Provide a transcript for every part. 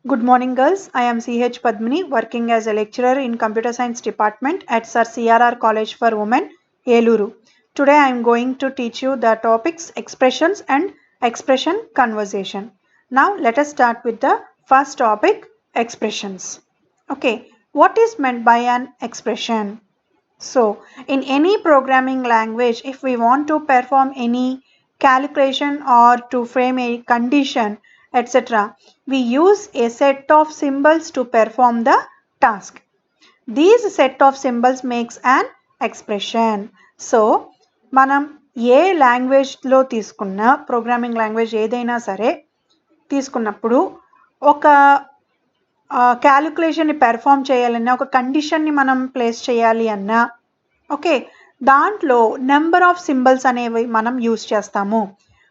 Good morning, girls. I am CH Padmini, working as a lecturer in Computer Science Department at Sir CRR College for Women, Eluru. Today I am going to teach you the topics expressions and expression conversation. Now let us start with the first topic, expressions. Okay, what is meant by an expression? So, in any programming language, if we want to perform any calculation or to frame a condition, etc., we use a set of symbols to perform the task. These set of symbols makes an expression. So, మనం ఏ లాంగ్వేజ్లో తీసుకున్న programming language ఏదైనా సరే తీసుకున్నప్పుడు ఒక క్యాలిక్యులేషన్ని perform చేయాలన్నా ఒక కండిషన్ని మనం ప్లేస్ చేయాలి అన్నా ఓకే దాంట్లో నెంబర్ ఆఫ్ సింబల్స్ అనేవి మనం యూస్ చేస్తాము.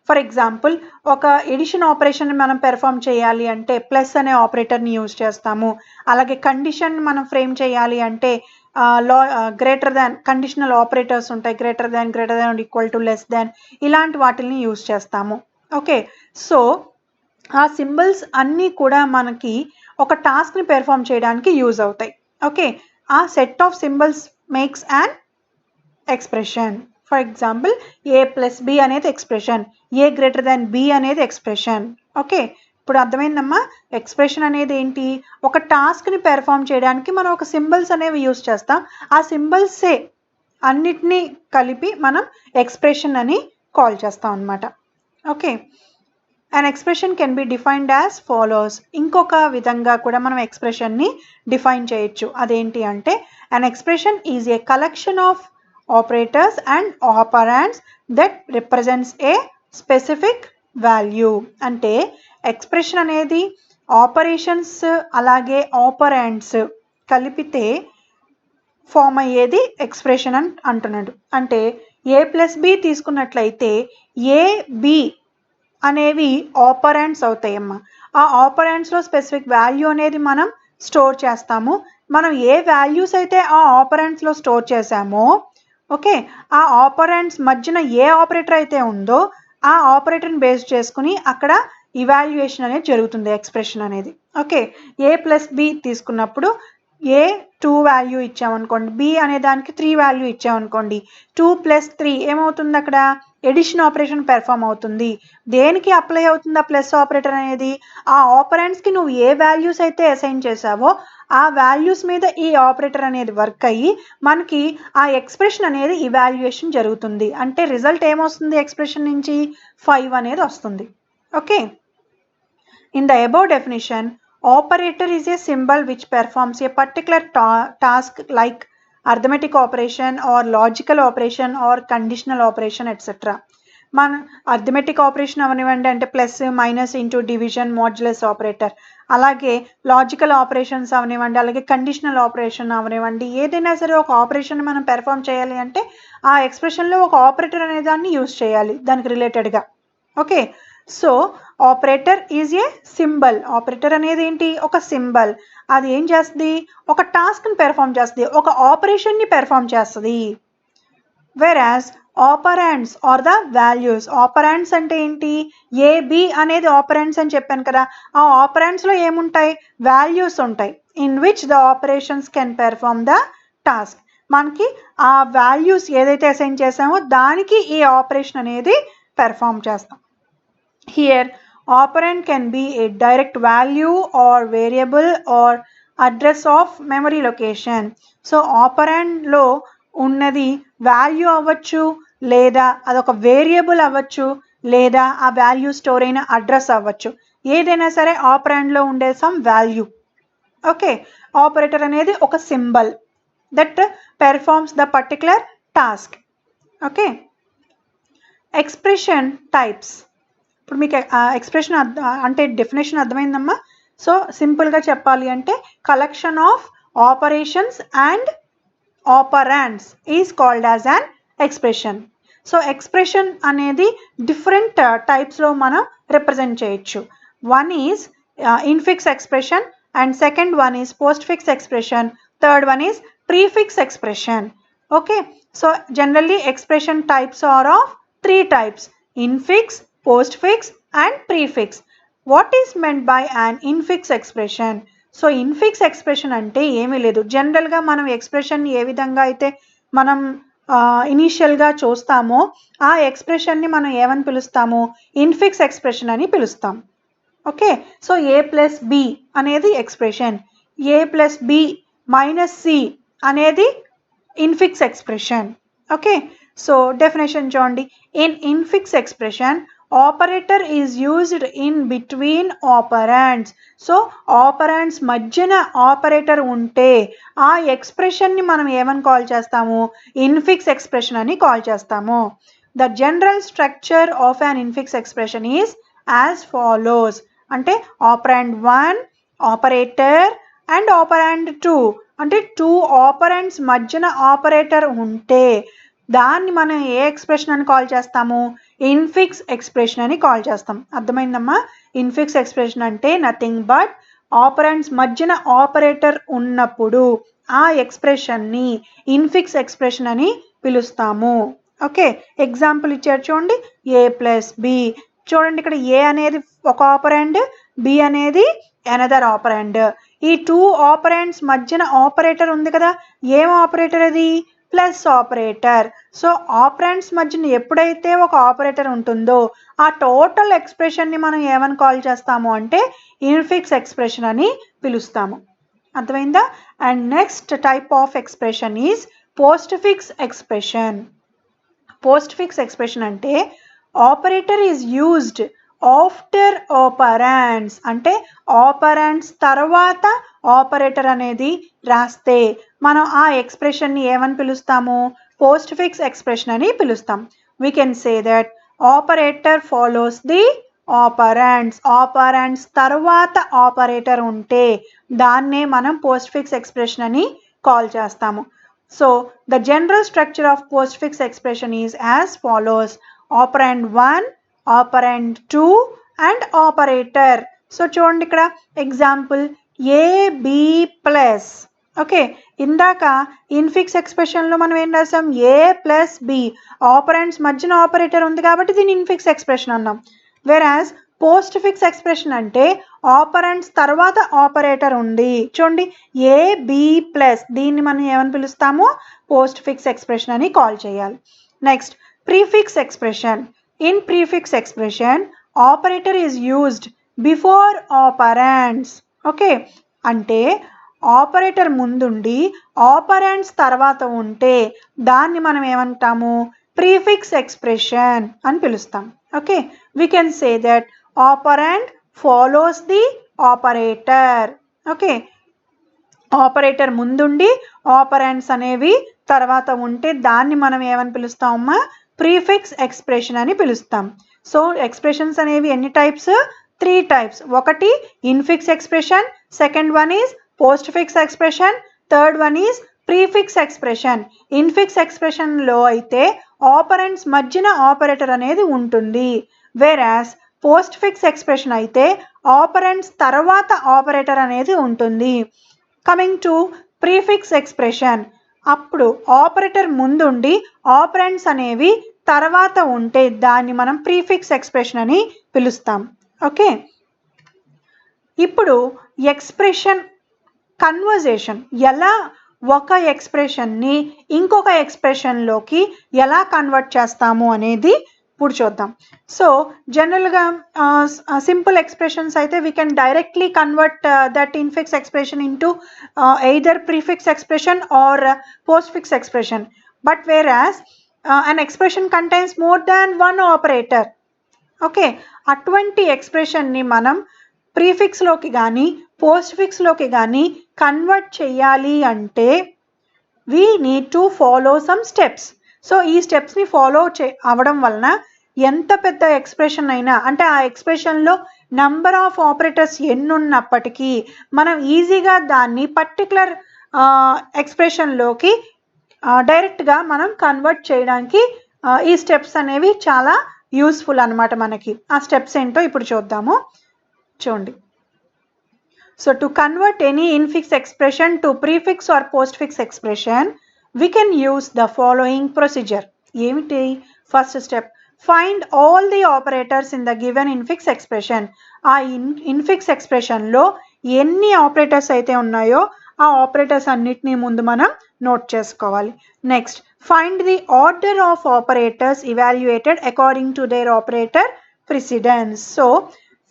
ఫర్ ఎగ్జాంపుల్ ఒక ఎడిషన్ ఆపరేషన్ మనం పెర్ఫామ్ చేయాలి అంటే ప్లస్ అనే ఆపరేటర్ని యూజ్ చేస్తాము. అలాగే కండిషన్ మనం ఫ్రేమ్ చేయాలి అంటే గ్రేటర్ దాన్ కండిషనల్ ఆపరేటర్స్ ఉంటాయి, greater than equal to less than, ఇలాంటి వాటిని యూజ్ చేస్తాము. ఓకే, సో ఆ సింబల్స్ అన్నీ కూడా మనకి ఒక టాస్క్ని పెర్ఫామ్ చేయడానికి యూజ్ అవుతాయి. ఓకే, ఆ set of symbols makes an expression. For example A plus B అనేది expression, A greater than B అనేది ఎక్స్ప్రెషన్. ఓకే, ఇప్పుడు అర్థమైందమ్మా. ఎక్స్ప్రెషన్ అనేది ఏంటి? ఒక టాస్క్ని పెర్ఫామ్ చేయడానికి మనం ఒక సింబల్స్ అనేవి యూజ్ చేస్తాం. ఆ సింబల్సే అన్నిటినీ కలిపి మనం ఎక్స్ప్రెషన్ అని కాల్ చేస్తాం అన్నమాట. Okay, an expression can be defined as follows. ఇంకొక విధంగా కూడా మనం ఎక్స్ప్రెషన్ని డిఫైన్ చేయొచ్చు. అదేంటి అంటే an expression is a collection of operators and operands that represents a specific value. అంటే ఎక్స్ప్రెషన్ అనేది ఆపరేషన్స్ అలాగే ఆపరాండ్స్ కలిపితే ఫామ్ అయ్యేది ఎక్స్ప్రెషన్ అని అంటున్నాడు. అంటే ఏ ప్లస్ బి తీసుకున్నట్లయితే ఏ బి అనేవి ఆపరాండ్స్ అవుతాయమ్మా. ఆ ఆపరాండ్స్లో స్పెసిఫిక్ వాల్యూ అనేది మనం స్టోర్ చేస్తాము. మనం ఏ వాల్యూస్ అయితే ఆ ఆపరాండ్స్లో స్టోర్ చేసామో ఓకే ఆ ఆపరాండ్స్ మధ్యన ఏ ఆపరేటర్ అయితే ఉందో ఆ ఆపరేటర్ని బేస్ చేసుకుని అక్కడ ఇవాల్యుయేషన్ అనేది జరుగుతుంది, ఎక్స్ప్రెషన్ అనేది. ఓకే, ఏ ప్లస్ బి తీసుకున్నప్పుడు ఏ 2 వాల్యూ ఇచ్చామనుకోండి, బి అనే దానికి 3 వాల్యూ ఇచ్చామనుకోండి, 2 + 3 ఏమవుతుంది? అక్కడ ఎడిషన్ ఆపరేషన్ పెర్ఫామ్ అవుతుంది. దేనికి అప్లై అవుతుంది ఆ ప్లస్ ఆపరేటర్ అనేది? ఆ ఆపరెంట్స్కి నువ్వు ఏ వాల్యూస్ అయితే అసైన్ చేసావో ఆ వాల్యూస్ మీద ఈ ఆపరేటర్ అనేది వర్క్ అయ్యి మనకి ఆ ఎక్స్ప్రెషన్ అనేది ఇవాల్యుయేషన్ జరుగుతుంది. అంటే రిజల్ట్ ఏమొస్తుంది ఎక్స్ప్రెషన్ నుంచి? 5 అనేది వస్తుంది. Okay, in the above definition operator is a symbol which performs a particular task like arithmetic operation or logical operation or conditional operation etc. మన అర్థమెటిక్ ఆపరేషన్ అవనివ్వండి, అంటే plus minus into division modulus operator, అలాగే logical operations అవనివ్వండి, అలాగే conditional operation అవనివ్వండి, ఏదైనా సరే ఒక ఆపరేషన్ మనం పెర్ఫామ్ చేయాలి అంటే ఆ ఎక్స్ప్రెషన్లో ఒక ఆపరేటర్ అనే దాన్ని యూజ్ చేయాలి దానికి రిలేటెడ్గా. Okay, so operator is a symbol. Operator అనేది ఏంటి? ఒక సింబల్. అది ఏం చేస్తుంది? ఒక టాస్క్ని పెర్ఫామ్ చేస్తుంది, ఒక ఆపరేషన్ని పెర్ఫామ్ చేస్తుంది. Whereas operands are the values. Operands అంటే ఏంటి? ఏ బి అనేది ఆపరాండ్స్ అని చెప్పాను కదా. ఆ ఆపరాండ్స్లో ఏముంటాయి? వాల్యూస్ ఉంటాయి. In which the operations can perform the task. మనకి ఆ వాల్యూస్ ఏదైతే అసైన్ చేసామో దానికి ఈ ఆపరేషన్ అనేది పెర్ఫామ్ చేస్తాం. Here, operand can be a direct value or variable or address of memory location. So, operand లో ఉన్నది వాల్యూ అవ్వచ్చు, లేదా అదొక వేరియబుల్ అవ్వచ్చు, లేదా ఆ వాల్యూ స్టోర్ అయిన అడ్రస్ అవ్వచ్చు. ఏదైనా సరే ఆపరాండ్లో ఉండే సమ్ వాల్యూ. ఓకే, ఆపరేటర్ అనేది ఒక symbol that performs the particular task. Okay, expression types. ఇప్పుడు మీకు ఎక్స్ప్రెషన్ అంటే డెఫినేషన్ అర్థమైందమ్మా. సో సింపుల్గా చెప్పాలి అంటే collection of operations and operands is called as an expression. So expression అనేది డిఫరెంట్ టైప్స్లో మనం రిప్రజెంట్ చేయొచ్చు. One is infix expression and second one is postfix expression, third one is prefix expression. Okay, so generally expression types are of 3 types: infix, postfix and prefix. What is meant by an infix expression? So infix expression అంటే ఏమీ లేదు. జనరల్గా మనం expression ఏ విధంగా అయితే మనం ఇనీషియల్గా చూస్తామో ఆ ఎక్స్ప్రెషన్ని మనం ఏమని పిలుస్తాము? ఇన్ఫిక్స్ ఎక్స్ప్రెషన్ అని పిలుస్తాం. Okay, so A plus B అనేది expression, A plus B minus C అనేది infix expression. Okay, so definition చూడండి. In infix expression operator is used in between operands. So operands మధ్యన ఆపరేటర్ ఉంటే ఆ ఎక్స్ప్రెషన్ని మనం ఏమని కాల్ చేస్తాము? ఇన్ఫిక్స్ ఎక్స్ప్రెషన్ అని కాల్ చేస్తాము. The general structure of an infix expression is as follows. అంటే ఆపరాండ్ 1, ఆపరేటర్ అండ్ ఆపరాండ్ 2, అంటే 2 ఆపరెంట్స్ మధ్యన ఆపరేటర్ ఉంటే దాన్ని మనం ఏ ఎక్స్ప్రెషన్ అని కాల్ చేస్తాము? ఇన్ఫిక్స్ ఎక్స్ప్రెషన్ అని కాల్ చేస్తాం. అర్థమైందమ్మా? ఇన్ఫిక్స్ ఎక్స్ప్రెషన్ అంటే నథింగ్ బట్ ఆపరెంట్స్ మధ్యన ఆపరేటర్ ఉన్నప్పుడు ఆ ఎక్స్ప్రెషన్ని ఇన్ఫిక్స్ ఎక్స్ప్రెషన్ అని పిలుస్తాము. ఓకే, ఎగ్జాంపుల్ ఇచ్చారు చూడండి. ఏ ప్లస్ బి. చూడండి, ఇక్కడ ఏ అనేది ఒక ఆపరెంట్, బి అనేది అనదర్ ఆపరెంట్. ఈ 2 ఆపరెంట్స్ మధ్యన ఆపరేటర్ ఉంది కదా, ఏం ఆపరేటర్ అది? Plus operator. సో ఆపరెంట్స్ మధ్యన ఎప్పుడైతే ఒక ఆపరేటర్ ఉంటుందో ఆ టోటల్ ఎక్స్ప్రెషన్ని మనం ఏమని కాల్ చేస్తాము అంటే ఇన్ఫిక్స్ ఎక్స్ప్రెషన్ అని పిలుస్తాము. అర్థమైందా? And next type of expression is postfix expression. Postfix expression అంటే operator is used after operands, అంటే ఆపరాండ్స్ తర్వాత ఆపరేటర్ అనేది రాస్తే మనం ఆ ఎక్స్ప్రెషన్ని ఏమని పిలుస్తాము? పోస్ట్ ఫిక్స్ ఎక్స్ప్రెషన్ అని పిలుస్తాం. We can say that operator follows the operands. Operands తర్వాత ఆపరేటర్ ఉంటే దాన్నే మనం పోస్ట్ ఫిక్స్ ఎక్స్ప్రెషన్ అని కాల్ చేస్తాము. So the general structure of postfix expression is as follows: operand 1, operand 2 and operator. So చూడండి, ఇక్కడ example A B plus. Okay, ఇందాక infix ఎక్స్ప్రెషన్లో మనం ఏం రాసాం? A plus B. ఆపరెంట్స్ మధ్యన ఆపరేటర్ ఉంది కాబట్టి దీన్ని ఇన్ఫిక్స్ ఎక్స్ప్రెషన్ అన్నాం. వెరాజ్ పోస్ట్ ఫిక్స్ ఎక్స్ప్రెషన్ అంటే ఆపరెంట్స్ తర్వాత ఆపరేటర్ ఉంది. చూడండి, ఏ బి ప్లస్, దీన్ని మనం ఏమని పిలుస్తాము? పోస్ట్ ఫిక్స్ ఎక్స్ప్రెషన్ అని కాల్ చేయాలి. Next prefix expression. In prefix expression operator is used before operands. Okay, అంటే ఆపరేటర్ ముందుండి ఆపరాండ్స్ తర్వాత ఉంటే దాన్ని మనం ఏమంటాము? ప్రీఫిక్స్ ఎక్స్ప్రెషన్ అని పిలుస్తాం. Okay, we can say that operand follows the operator. Okay, operator ముందుండి ఆపరాండ్స్ అనేవి తర్వాత ఉంటే దాన్ని మనం ఏమని పిలుస్తామమ్మా? ప్రీఫిక్స్ ఎక్స్ప్రెషన్ అని పిలుస్తాం. సో ఎక్స్ప్రెషన్స్ అనేవి ఎన్ని టైప్స్? 3 టైప్స్. ఒకటి infix expression, second one is postfix expression, third one is prefix expression. Infix ఎక్స్ప్రెషన్లో అయితే ఆపరెంట్స్ మధ్యన ఆపరేటర్ అనేది ఉంటుంది. వేరాస్ పోస్ట్ ఫిక్స్ ఎక్స్ప్రెషన్ అయితే ఆపరెంట్స్ తర్వాత ఆపరేటర్ అనేది ఉంటుంది. కమింగ్ టు ప్రీఫిక్స్ ఎక్స్ప్రెషన్, అప్పుడు ఆపరేటర్ ముందుండి ఆపరెంట్స్ అనేవి తర్వాత ఉంటే దాన్ని మనం ప్రీఫిక్స్ ఎక్స్ప్రెషన్ అని పిలుస్తాం. ఓకే, ఇప్పుడు ఎక్స్ప్రెషన్ కన్వర్జేషన్, ఎలా ఒక ఎక్స్ప్రెషన్ని ఇంకొక ఎక్స్ప్రెషన్లోకి ఎలా కన్వర్ట్ చేస్తాము అనేది ఇప్పుడు చూద్దాం. సో జనరల్గా సింపుల్ ఎక్స్ప్రెషన్స్ అయితే we can directly convert that infix expression into either prefix expression are postfix expression. But వేరాస్ an expression contains more than one operator. Okay, అటువంటి ఎక్స్ప్రెషన్ని మనం ప్రీఫిక్స్లోకి కానీ పోస్ట్ ఫిక్స్లోకి కానీ కన్వర్ట్ చేయాలి అంటే we need to follow some steps. So ఈ స్టెప్స్ని follow అవ్వడం వలన ఎంత పెద్ద ఎక్స్ప్రెషన్ అయినా, అంటే ఆ ఎక్స్ప్రెషన్లో నంబర్ ఆఫ్ ఆపరేటర్స్ ఎన్ని ఉన్నప్పటికీ మనం ఈజీగా దాన్ని పర్టికులర్ ఎక్స్ప్రెషన్లోకి డైరెక్ట్గా మనం కన్వర్ట్ చేయడానికి ఈ స్టెప్స్ అనేవి చాలా యూస్ఫుల్ అనమాట మనకి. ఆ స్టెప్స్ ఏంటో ఇప్పుడు చూద్దాము. చూడండి, so to convert any infix expression to prefix or postfix expression we can use the following procedure. ఏమిటి? First step, find all the operators in the given infix expression. ఆ infix ఎక్స్ప్రెషన్లో ఎన్ని operators అయితే ఉన్నాయో ఆ operators అన్నిటినీ ముందు మనం నోట్ చేసుకోవాలి. Next, find the order of operators evaluated according to their operator precedence. So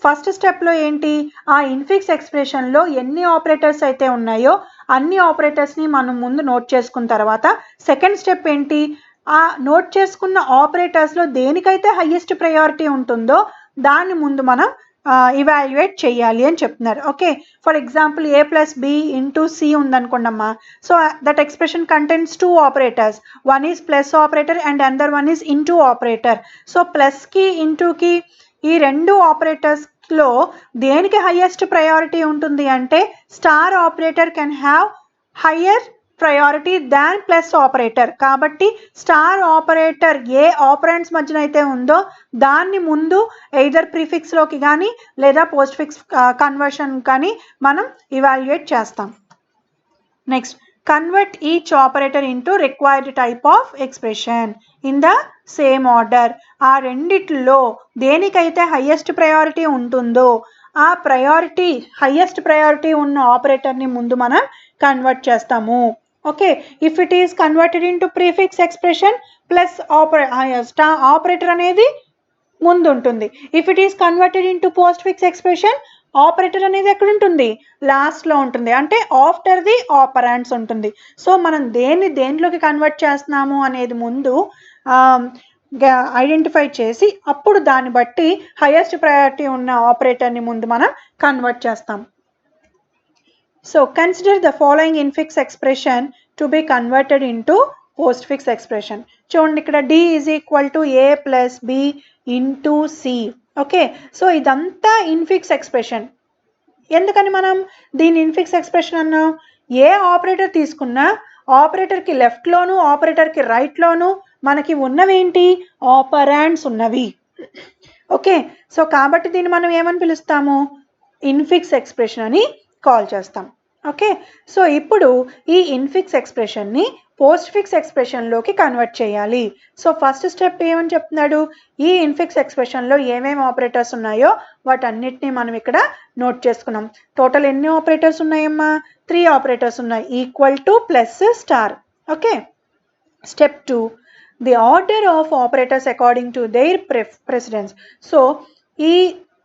first స్టెప్లో ఏంటి, ఆ ఇన్ఫిక్స్ ఎక్స్ప్రెషన్లో ఎన్ని ఆపరేటర్స్ అయితే ఉన్నాయో అన్ని ఆపరేటర్స్ని మనం ముందు నోట్ చేసుకున్న తర్వాత సెకండ్ స్టెప్ ఏంటి, ఆ నోట్ చేసుకున్న ఆపరేటర్స్లో దేనికైతే హయ్యెస్ట్ ప్రయారిటీ ఉంటుందో దాన్ని ముందు మనం ఇవాల్యుయేట్ చేయాలి అని చెప్తున్నారు. Okay, for example A plus B into C ఉందనుకోండమ్మా. So that expression contains two operators, one is plus operator and another one is into operator. So ప్లస్కి ఇంటూకి ఈ రెండు ఆపరేటర్స్లో దేనికి హయ్యెస్ట్ ప్రయారిటీ ఉంటుంది అంటే star operator can have higher priority than plus operator. కాబట్టి స్టార్ ఆపరేటర్ ఏ ఆపరెంట్స్ మధ్యన అయితే ఉందో దాన్ని ముందు ఎయిదర్ ప్రీఫిక్స్లోకి కానీ లేదా పోస్ట్ ఫిక్స్ కన్వర్షన్ కానీ మనం ఇవాల్యుయేట్ చేస్తాం. Next, convert each operator into required type of expression in the same order. ఆ రెండిట్లో దేనికైతే హయ్యెస్ట్ ప్రయారిటీ ఉంటుందో ఆ ప్రయారిటీ హయ్యెస్ట్ ప్రయారిటీ ఉన్న ఆపరేటర్ని ముందు మనం కన్వర్ట్ చేస్తాము. Okay, if it is converted into prefix expression plus operator అనేది ముందు ఉంటుంది. If it is converted into post fix expression operator అనేది ఎక్కడ ఉంటుంది, లాస్ట్లో ఉంటుంది, అంటే ఆఫ్టర్ ది ఆపరాండ్స్ ఉంటుంది. సో మనం దేనిలోకి కన్వర్ట్ చేస్తున్నాము అనేది ముందు ఐడెంటిఫై చేసి అప్పుడు దాన్ని బట్టి హైయెస్ట్ ప్రయారిటీ ఉన్న ఆపరేటర్ని ముందు మనం కన్వర్ట్ చేస్తాం. So consider the following infix expression to be converted into postfix expression. చూడండి ఇక్కడ D is equal to A plus B into C. Okay, so ఇదంతా ఇన్ఫిక్స్ ఎక్స్ప్రెషన్. ఎందుకని మనం దీని ఇన్ఫిక్స్ ఎక్స్ప్రెషన్ అన్నాం, ఏ ఆపరేటర్ తీసుకున్నా ఆపరేటర్కి లెఫ్ట్లోను ఆపరేటర్కి రైట్లోను మనకి ఉన్నవేంటి, ఆపరాండ్స్ ఉన్నవి. ఓకే, సో కాబట్టి దీన్ని మనం ఏమని పిలుస్తాము, ఇన్ఫిక్స్ ఎక్స్ప్రెషన్ అని కాల్ చేస్తాం. ఓకే, సో ఇప్పుడు ఈ ఇన్ఫిక్స్ ఎక్స్ప్రెషన్ని పోస్ట్ ఫిక్స్ ఎక్స్ప్రెషన్లోకి కన్వర్ట్ చేయాలి. సో ఫస్ట్ స్టెప్ ఏమని చెప్తున్నాడు, ఈ ఇన్ఫిక్స్ ఎక్స్ప్రెషన్లో ఏమేమి ఆపరేటర్స్ ఉన్నాయో వాటన్నిటిని మనం ఇక్కడ నోట్ చేసుకున్నాం. టోటల్ ఎన్ని ఆపరేటర్స్ ఉన్నాయమ్మా, 3 ఆపరేటర్స్ ఉన్నాయి, equal to plus star. Okay, step 2, the order of operators according to there precedence. So ఈ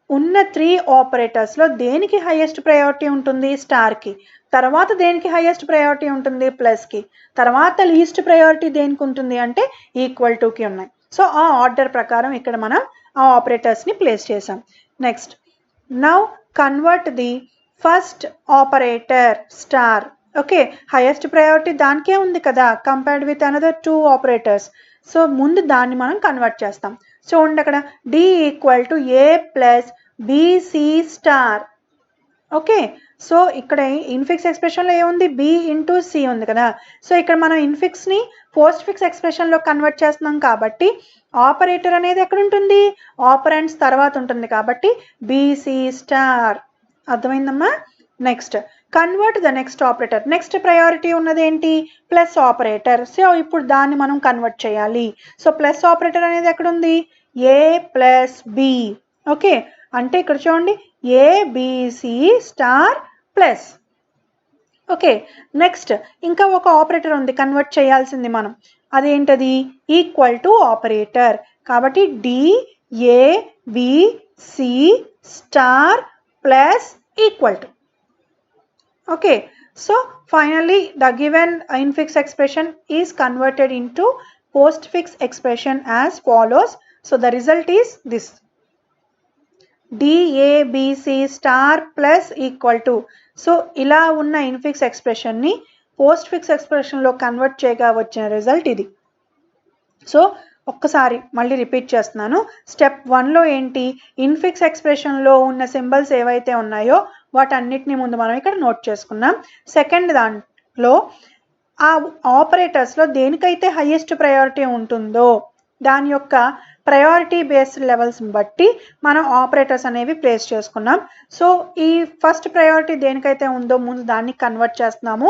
ఉన్న 3 ఆపరేటర్స్లో దేనికి హైయెస్ట్ ప్రయారిటీ ఉంటుంది, స్టార్కి. తర్వాత దేనికి హైయెస్ట్ ప్రయారిటీ ఉంటుంది, ప్లస్కి. తర్వాత లీస్ట్ ప్రయారిటీ దేనికి ఉంటుంది అంటే ఈక్వల్ టుకి ఉన్నాయి. సో ఆ ఆర్డర్ ప్రకారం ఇక్కడ మనం ఆ ఆపరేటర్స్ని ప్లేస్ చేసాం. Next, now convert the first operator star. Okay, highest priority దానికే ఉంది కదా compared with another 2 operators. So ముందు దాన్ని మనం కన్వర్ట్ చేస్తాం. చూడండి అక్కడ D equal to A plus BC star. Okay, so ఇక్కడ ఇన్ఫిక్స్ ఎక్స్ప్రెషన్లో ఏముంది, B ఇంటూ C ఉంది కదా. సో ఇక్కడ మనం ఇన్ఫిక్స్ని పోస్ట్ ఫిక్స్ ఎక్స్ప్రెషన్లో కన్వర్ట్ చేస్తున్నాం కాబట్టి ఆపరేటర్ అనేది ఎక్కడ ఉంటుంది, ఆపరెంట్స్ తర్వాత ఉంటుంది కాబట్టి BC స్టార్. అర్థమైందమ్మా. Next, convert the next operator. Next priority ఉన్నది ఏంటి, ప్లస్ ఆపరేటర్. సో ఇప్పుడు దాన్ని మనం కన్వర్ట్ చేయాలి. సో ప్లస్ ఆపరేటర్ అనేది ఎక్కడ ఉంది, A ప్లస్ B. ఓకే, అంటే ఇక్కడ చూడండి ABC star plus. Okay, next ఇంకా ఒక ఆపరేటర్ ఉంది కన్వర్ట్ చేయాల్సింది మనం, అదేంటది, ఈక్వల్ టు ఆపరేటర్. కాబట్టి DABC star plus equal to. Okay, so finally the given infix expression is converted into postfix expression as follows. So the result is this, DABC star plus equal to. So ila unna infix expression ni postfix expression lo convert cheyga vachina result idi. So ఒక్కసారి మళ్ళీ repeat చేస్తున్నాను. Step 1లో ఏంటి, infix ఎక్స్ప్రెషన్లో ఉన్న symbols ఏవైతే ఉన్నాయో వాటన్నిటిని ముందు మనం ఇక్కడ నోట్ చేసుకున్నాం. సెకండ్ దాంట్లో ఆ ఆపరేటర్స్లో దేనికైతే హైయెస్ట్ ప్రయారిటీ ఉంటుందో దాని యొక్క ప్రయారిటీ బేస్డ్ లెవెల్స్ని బట్టి మనం ఆపరేటర్స్ అనేవి ప్లేస్ చేసుకున్నాం. సో ఈ ఫస్ట్ ప్రయారిటీ దేనికైతే ఉందో ముందు దాన్ని కన్వర్ట్ చేస్తున్నాము.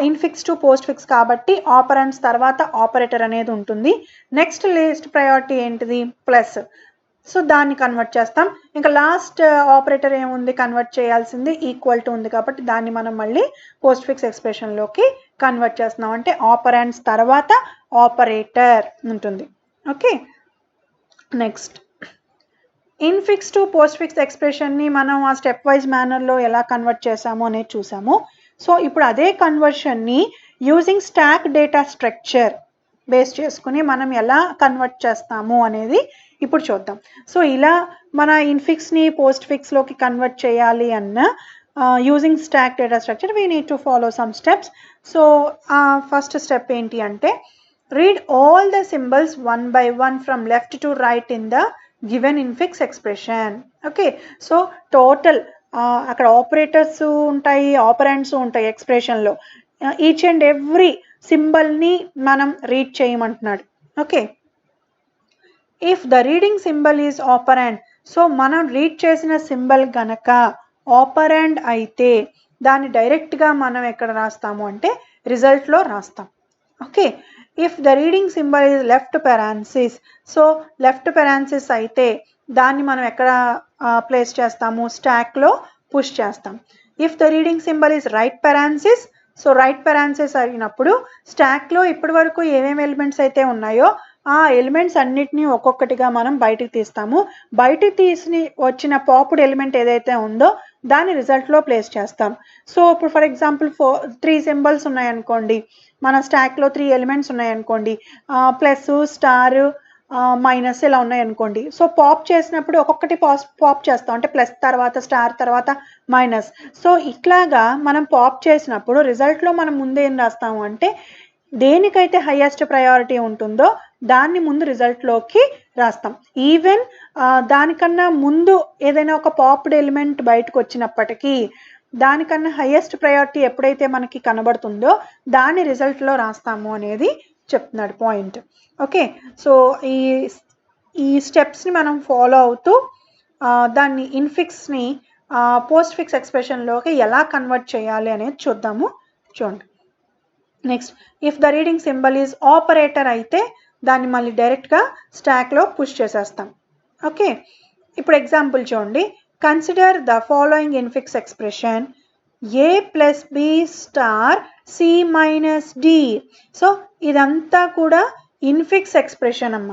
ఇన్ఫిక్స్ టు పోస్ట్ ఫిక్స్ కాబట్టి ఆపరెంట్స్ తర్వాత ఆపరేటర్ అనేది ఉంటుంది. నెక్స్ట్ లీస్ట్ ప్రయారిటీ ఏంటిది, ప్లస్. సో దాన్ని కన్వర్ట్ చేస్తాం. ఇంకా లాస్ట్ ఆపరేటర్ ఏముంది, కన్వర్ట్ చేయాల్సింది ఈక్వల్ టు ఉంది కాబట్టి దాన్ని మనం మళ్ళీ పోస్ట్ ఫిక్స్ ఎక్స్ప్రెషన్లోకి కన్వర్ట్ చేస్తున్నాం. అంటే ఆపరెంట్స్ తర్వాత ఆపరేటర్ ఉంటుంది. Okay, next infix to postfix ఎక్స్ప్రెషన్ని మనం ఆ స్టెప్ వైజ్ మేనర్లో ఎలా కన్వర్ట్ చేసాము అనేది చూసాము. సో ఇప్పుడు అదే కన్వర్షన్ని using stack data structure base చేసుకుని మనం ఎలా కన్వర్ట్ చేస్తాము అనేది ఇప్పుడు చూద్దాం. సో ఇలా మన ఇన్ఫిక్స్ని పోస్ట్ ఫిక్స్లోకి కన్వర్ట్ చేయాలి అన్న using stack data structure we need to follow some steps. So first step ఏంటి అంటే read all the symbols one by one from left to right in the given infix expression. Okay, so total అక్కడ operators ఉంటాయి, operands ఉంటాయి ఎక్స్ప్రెషన్లో. Each and every సింబల్ని మనం read చేయమంటున్నాడు. Okay, if the reading symbol is operand, so మనం read చేసిన symbol గనక ఆపరెంట్ అయితే దాన్ని డైరెక్ట్గా మనం ఎక్కడ రాస్తాము అంటే రిజల్ట్లో రాస్తాం. Okay, if the reading symbol is left parenthesis, so left parenthesis అయితే దాన్ని మనం ఎక్కడ ప్లేస్ చేస్తాము, స్టాక్లో పుష్ చేస్తాం. If the reading symbol is right parenthesis, so right parenthesis అయినప్పుడు స్టాక్లో ఇప్పటి వరకు ఏమేమి ఎలిమెంట్స్ అయితే ఉన్నాయో ఆ ఎలిమెంట్స్ అన్నిటినీ ఒక్కొక్కటిగా మనం బయటికి తీస్తాము. బయటికి తీసి వచ్చిన పాపుడ్ ఎలిమెంట్ ఏదైతే ఉందో దాన్ని రిజల్ట్లో ప్లేస్ చేస్తాం. సో ఇప్పుడు ఫర్ ఎగ్జాంపుల్ 3 సింబల్స్ ఉన్నాయనుకోండి, మన స్టాక్లో 3 ఎలిమెంట్స్ ఉన్నాయనుకోండి, ప్లస్, స్టార్, మైనస్ ఇలా ఉన్నాయనుకోండి. సో పాప్ చేసినప్పుడు ఒక్కొక్కటి పాప్ చేస్తాం, అంటే ప్లస్ తర్వాత స్టార్ తర్వాత మైనస్. సో ఇట్లాగా మనం పాప్ చేసినప్పుడు రిజల్ట్లో మనం ముందు ఏం రాస్తాము అంటే దేనికైతే హైయెస్ట్ ప్రయారిటీ ఉంటుందో దాన్ని ముందు రిజల్ట్లోకి రాస్తాం. ఈవెన్ దానికన్నా ముందు ఏదైనా ఒక పాప్డ్ ఎలిమెంట్ బయటకు వచ్చినప్పటికీ దానికన్నా హైయెస్ట్ ప్రయారిటీ ఎప్పుడైతే మనకి కనబడుతుందో దాన్ని రిజల్ట్లో రాస్తాము అనేది చెప్తున్నాడు పాయింట్. ఓకే, సో ఈ స్టెప్స్ని మనం ఫాలో అవుతూ దాన్ని ఇన్ఫిక్స్ని పోస్ట్ ఫిక్స్ ఎక్స్ప్రెషన్లోకి ఎలా కన్వర్ట్ చేయాలి అనేది చూద్దాము. చూడండి, next if the reading symbol is operator అయితే దాన్ని మళ్ళీ డైరెక్ట్గా స్టాక్లో పుష్ చేసేస్తాం. ఓకే, ఇప్పుడు ఎగ్జాంపుల్ చూడండి, consider the following infix expression a plus B star C minus D. So ఇదంతా కూడా ఇన్ఫిక్స్ ఎక్స్ప్రెషన్ అమ్మ.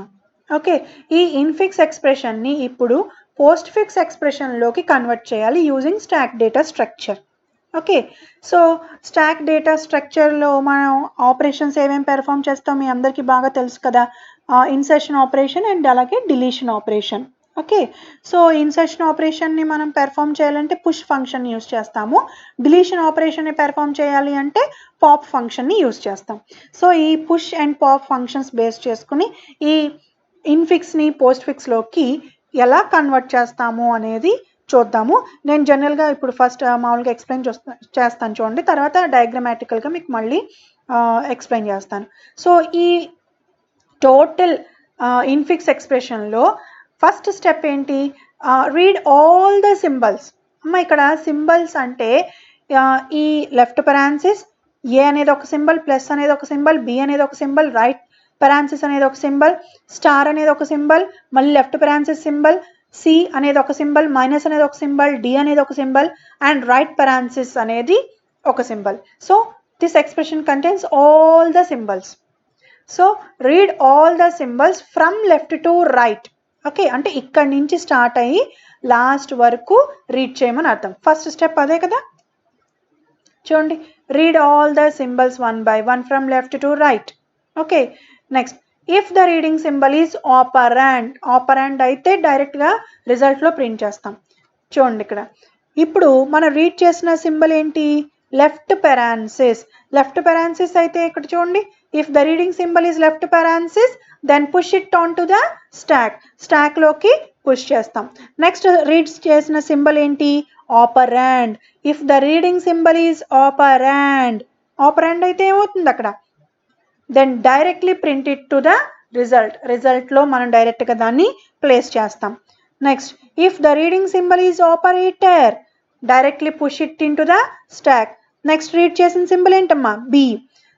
ఓకే, ఈ ఇన్ఫిక్స్ ఎక్స్ప్రెషన్ని ఇప్పుడు పోస్ట్ ఫిక్స్ ఎక్స్ప్రెషన్లోకి కన్వర్ట్ చేయాలి using stack data structure. Okay, so stack data స్ట్రక్చర్లో మనం ఆపరేషన్స్ ఏమేమి పెర్ఫామ్ చేస్తాం మీ అందరికీ బాగా తెలుసు కదా, ఇన్సర్షన్ ఆపరేషన్ అండ్ అలాగే deletion operation. Okay, so insertion ఆపరేషన్ని మనం పెర్ఫామ్ చేయాలంటే పుష్ ఫంక్షన్ యూస్ చేస్తాము, డిలీషన్ ఆపరేషన్ని పెర్ఫామ్ చేయాలి అంటే పాప్ ఫంక్షన్ని యూస్ చేస్తాం. సో ఈ push and pop functions base చేసుకుని ఈ ఇన్ఫిక్స్ని పోస్ట్ ఫిక్స్లోకి ఎలా కన్వర్ట్ చేస్తాము అనేది చూద్దాము. నేను జనరల్గా ఇప్పుడు ఫస్ట్ మామూలుగా ఎక్స్ప్లెయిన్ చేస్తాను చూడండి, తర్వాత డయాగ్రమాటికల్గా మీకు మళ్ళీ ఎక్స్ప్లెయిన్ చేస్తాను. సో ఈ టోటల్ ఇన్ఫిక్స్ ఎక్స్ప్రెషన్లో ఫస్ట్ స్టెప్ ఏంటి, రీడ్ ఆల్ ద సింబల్స్. అమ్మ ఇక్కడ సింబల్స్ అంటే ఈ లెఫ్ట్ పెరాన్సిస్ ఏ అనేది ఒక సింబల్, ప్లస్ అనేది ఒక సింబల్, బి అనేది ఒక సింబల్, రైట్ పెరాన్సిస్ అనేది ఒక సింబల్, స్టార్ అనేది ఒక సింబల్, మళ్ళీ లెఫ్ట్ పెరాన్సిస్ సింబల్, సి అనేది ఒక సింబల్, మైనస్ అనేది ఒక సింబల్, డి అనేది ఒక సింబల్ అండ్ రైట్ పెరాన్సిస్ అనేది ఒక symbol. So this expression contains all the symbols. So read all the symbols from left to right. Okay, అంటే ఇక్కడి నుంచి స్టార్ట్ అయ్యి లాస్ట్ వరకు రీడ్ చేయమని అర్థం. ఫస్ట్ స్టెప్ అదే కదా, చూడండి, read all the symbols one by one from left to right. Okay, next if the reading symbol is operand, operand అయితే డైరెక్ట్గా రిజల్ట్లో ప్రింట్ చేస్తాం. చూడండి ఇక్కడ ఇప్పుడు మనం రీడ్ చేసిన సింబల్ ఏంటి, లెఫ్ట్ పెరాన్సిస్. లెఫ్ట్ పెరాన్సిస్ అయితే ఇక్కడ చూడండి, if the reading symbol is left parenthesis then push it on to the stack, స్టాక్లోకి పుష్ చేస్తాం. నెక్స్ట్ రీడ్ చేసిన సింబల్ ఏంటి, operand. If the reading symbol is operand, operand అయితే ఏమవుతుంది అక్కడ, then directly print it to the result, రిజల్ట్లో మనం డైరెక్ట్గా దాన్ని ప్లేస్ చేస్తాం. Next if the reading symbol is operator, directly push it in to the stack. Next read చేసిన symbol ఏంటమ్మా, B.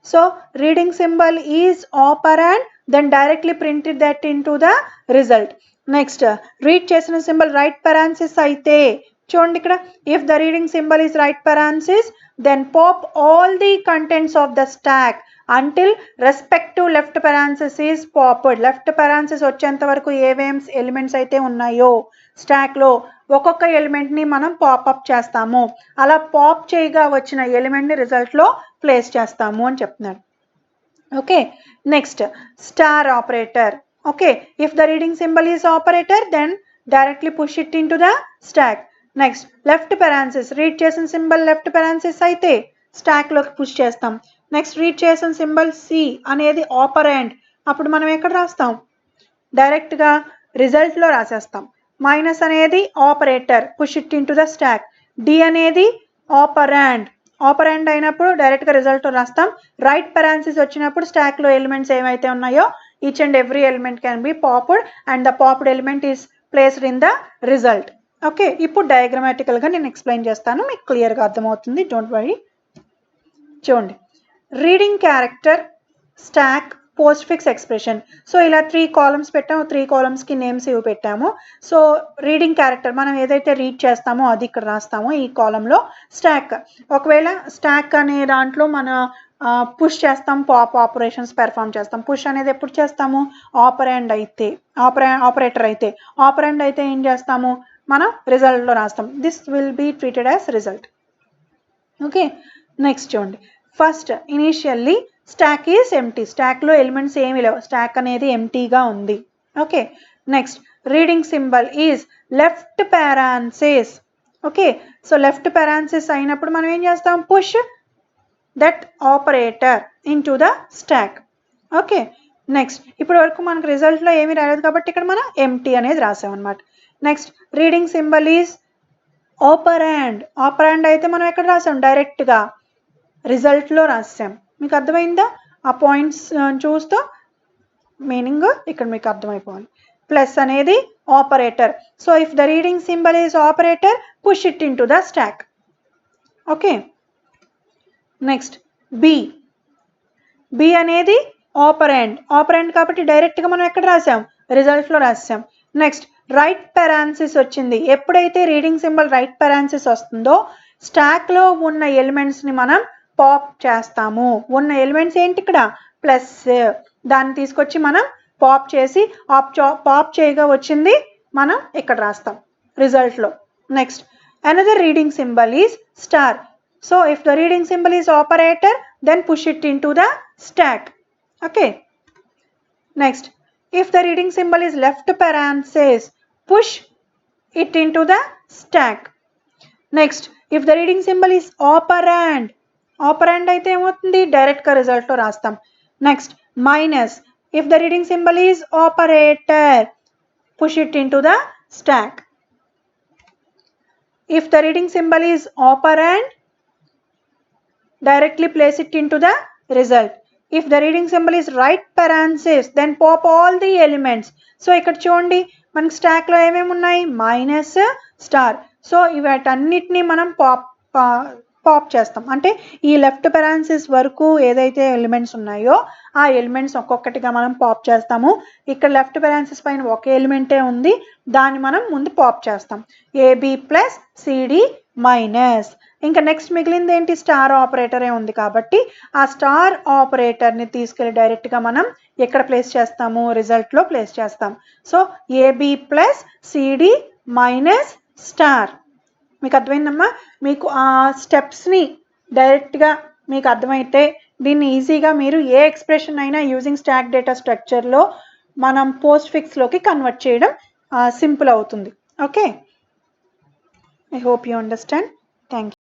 So reading symbol is operand then directly print that in to the result. Next read చేసిన symbol right parenthesis అయితే చూడండి ఇక్కడ if the reading symbol is right parenthesis then pop all the contents of the stack until respective left parenthesis is popped. Left parenthesis వచ్చేంత వరకు ఏవేం elements అయితే ఉన్నాయో stock లో ఒక్కొక్క ఎలిమెంట్ ని మనం పాపప్ చేస్తాము. అలా పాప్ చేయగా వచ్చిన ఎలిమెంట్ ని రిజల్ట్ లో ప్లేస్ చేస్తాము అని చెప్తున్నాడు. Okay, next star operator. Okay, if the reading symbol is operator then directly push it into the stack. Next left parenthesis read చేసిన సింబల్ లెఫ్ట్ parenthesis అయితే స్టాక్ లోకి పుష్ చేస్తాం. నెక్స్ట్ రీడ్ చేసిన symbol C అనేది ఆపరెండ్, అప్పుడు మనం ఎక్కడ రాస్తాం? డైరెక్ట్ గా రిజల్ట్ లో రాసేస్తాం. మైనస్ అనేది operator, push it into the stack. D అనేది ఆపరెండ్ అయినప్పుడు డైరెక్ట్ గా రిజల్ట్ లో రాస్తాం. రైట్ parenthesis వచ్చినప్పుడు స్టాక్ లో ఎలిమెంట్స్ ఏమైతే ఉన్నాయో each and every element can be popped and the popped element is placed in the result. Okay, ఇప్పుడు డయాగ్రమాటికల్ గా నేను ఎక్స్ప్లెయిన్ చేస్తాను, మీకు క్లియర్ గా అర్థమవుతుంది, డోంట్ వరీ. చూడండి, reading character, stock, post fix, expression. So ఇలా 3 కాలమ్స్ పెట్టాము, 3 కాలమ్స్ కి నేమ్స్ ఇవి పెట్టాము. సో రీడింగ్ క్యారెక్టర్ మనం ఏదైతే రీడ్ చేస్తామో అది ఇక్కడ రాస్తాము ఈ కాలంలో. స్టాక్, ఒకవేళ స్టాక్ అనే దాంట్లో మన పుష్ చేస్తాం, పాప్ ఆపరేషన్స్ పెర్ఫామ్ చేస్తాం. పుష్ అనేది ఎప్పుడు చేస్తాము? ఆపరేటర్ అయితే ఏం చేస్తాము? మనం రిజల్ట్ లో రాస్తాం. This will be treated as result. Okay, next చూడండి, first initially stack is empty, stack లో ఎలిమెంట్స్ ఏమి లేవు, స్టాక్ అనేది ఎంటీగా ఉంది. Okay, next reading symbol is left parenthesis. Okay, so left parenthesis అయినప్పుడు మనం ఏం చేస్తాం? Push that operator into the stack. Okay, next ఇప్పటి వరకు మనకు రిజల్ట్ లో ఏమీ రాలేదు కాబట్టి ఇక్కడ మనం ఎంటీ అనేది రాసాం అనమాట. Next reading symbol is operand అయితే మనం ఎక్కడ రాసాం? డైరెక్ట్ గా రిజల్ట్ లో రాసాం. మీకు అర్థమైందా? ఆ పాయింట్స్ చూస్తూ మీనింగ్ ఇక్కడ మీకు అర్థమైపోవాలి. ప్లస్ అనేది operator. So if the reading symbol is operator push it into the stack. Okay, next B అనేది ఆపరెండ్ కాబట్టి డైరెక్ట్ గా మనం ఎక్కడ రాసాం? రిజల్ట్ లో రాసాం. నెక్స్ట్ రైట్ parenthesis వచ్చింది. ఎప్పుడైతే రీడింగ్ సింబల్ రైట్ parenthesis వస్తుందో స్టాక్ లో ఉన్న ఎలిమెంట్స్ ని మనం పాప్ చేస్తాము. ఉన్న ఎలిమెంట్స్ ఏంటి ఇక్కడ? ప్లస్, దాన్ని తీసుకొచ్చి మనం పాప్ చేసి పాప్ చేయగా వచ్చింది మనం ఇక్కడ రాస్తాం రిజల్ట్ లో. Next another reading symbol is star. So if the reading symbol is operator then push it into the stack. Okay, next if the reading symbol is left parenthesis push it into the stack. Next if the reading symbol is operand అయితే ఏమవుతుంది? Direct గా result లో రాస్తాం. Next minus, if the reading symbol is operator push it into the stack. If the reading symbol is operand directly place it into the result. If the reading symbol is right parenthesis then pop all the elements. So ఇక్కడ చూడండి మనకి stock లో ఏమేమి ఉన్నాయి? Minus, star. So వీటన్నిటిని మనం pop చేస్తాం. అంటే ఈ లెఫ్ట్ parenthesis వరకు ఏదైతే ఎలిమెంట్స్ ఉన్నాయో ఆ ఎలిమెంట్స్ ఒక్కొక్కటిగా మనం పాప్ చేస్తాము. ఇక్కడ లెఫ్ట్ parenthesis పైన ఒక ఎలిమెంటే ఉంది, దాన్ని మనం ముందు పాప్ చేస్తాం. A B plus C D minus. ఇంకా నెక్స్ట్ మిగిలింది ఏంటి? స్టార్ ఆపరేటరే ఉంది కాబట్టి ఆ స్టార్ ఆపరేటర్ని తీసుకెళ్ళి డైరెక్ట్గా మనం ఎక్కడ ప్లేస్ చేస్తాము? రిజల్ట్ లో ప్లేస్ చేస్తాం. So A B plus C D minus star. మీకు అర్థమైందమ్మా? మీకు ఆ స్టెప్స్ని డైరెక్ట్గా మీకు అర్థమైతే దీన్ని ఈజీగా మీరు ఏ ఎక్స్ప్రెషన్ అయినా యూజింగ్ స్టాక్ డేటా స్ట్రక్చర్లో మనం పోస్ట్ ఫిక్స్లోకి కన్వర్ట్ చేయడం సింపుల్ అవుతుంది. Okay, I hope you understand. Thank you.